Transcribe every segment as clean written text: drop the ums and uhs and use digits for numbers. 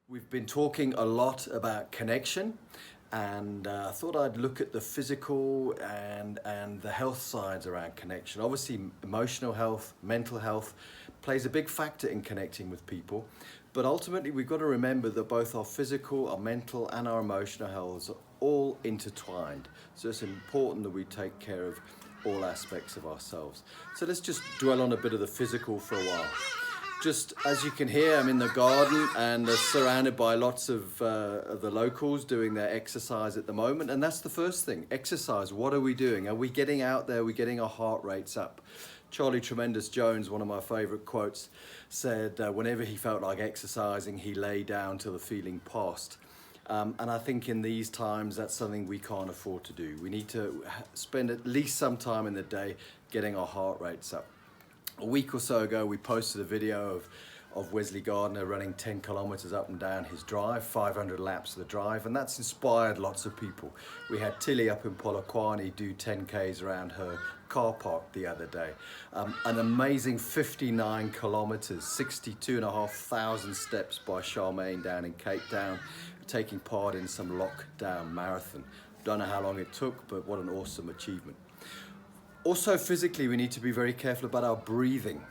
We've been talking a lot about connection, and I thought I'd look at the physical and the health sides around connection. Obviously, emotional health, mental health plays a big factor in connecting with people, but ultimately we've got to remember that both our physical, our mental and our emotional health are all intertwined. So it's important that we take care of all aspects of ourselves. So let's just dwell on a bit of the physical for a while. Just as you can hear, I'm in the garden and surrounded by lots of the locals doing their exercise at the moment. And that's the first thing, exercise. What are we doing? Are we getting out there? Are we getting our heart rates up? Charlie Tremendous Jones, one of my favorite quotes, said whenever he felt like exercising, he lay down till the feeling passed. And I think in these times, that's something we can't afford to do. We need to spend at least some time in the day getting our heart rates up. A week or so ago, we posted a video of Wesley Gardner running 10 kilometers up and down his drive, 500 laps of the drive, and that's inspired lots of people. We had Tilly up in Polokwane do 10Ks around her car park the other day. An amazing 59 kilometers, 62,500 steps by Charmaine down in Cape Town, taking part in some lockdown marathon. Don't know how long it took, but what an awesome achievement. Also physically, we need to be very careful about our breathing.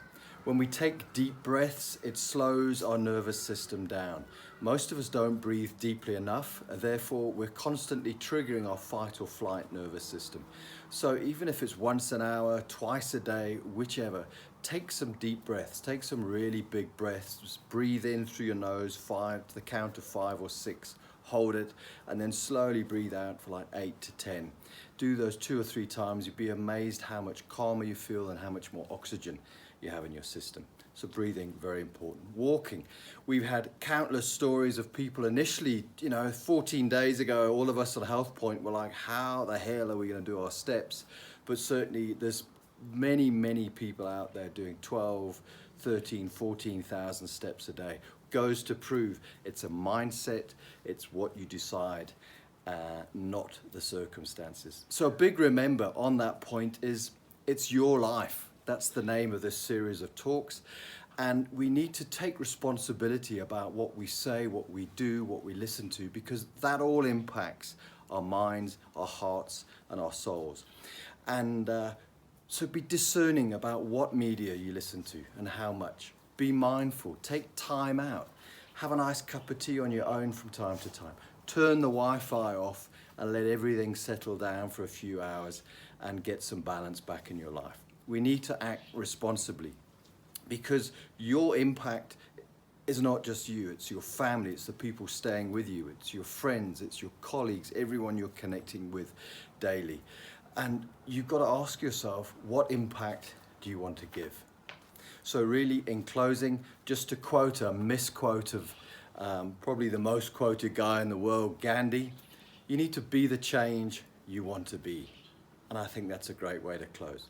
When we take deep breaths, it slows our nervous system down. Most of us don't breathe deeply enough, and therefore we're constantly triggering our fight or flight nervous system. So even if it's once an hour, twice a day, whichever, take some deep breaths, take some really big breaths. Just breathe in through your nose, to the count of 5 or 6. Hold it, and then slowly breathe out for like 8 to 10. Do those 2 or 3 times. You'd be amazed how much calmer you feel and how much more oxygen you have in your system. So breathing, very important. Walking. We've had countless stories of people initially, 14 days ago, all of us on Health Point were like, how the hell are we going to do our steps? But certainly there's many people out there doing 12, 13, 14,000 steps a day. Goes to prove it's a mindset, it's what you decide, not the circumstances. So a big remember on that point is it's your life. That's the name of this series of talks. And we need to take responsibility about what we say, what we do, what we listen to, because that all impacts our minds, our hearts, and our souls. And so be discerning about what media you listen to and how much. Be mindful, take time out, have a nice cup of tea on your own from time to time. Turn the Wi-Fi off and let everything settle down for a few hours and get some balance back in your life. We need to act responsibly because your impact is not just you, it's your family, it's the people staying with you, it's your friends, it's your colleagues, everyone you're connecting with daily. And you've got to ask yourself, what impact do you want to give? So really, in closing, just to quote a misquote of probably the most quoted guy in the world, Gandhi, you need to be the change you want to be. And I think that's a great way to close.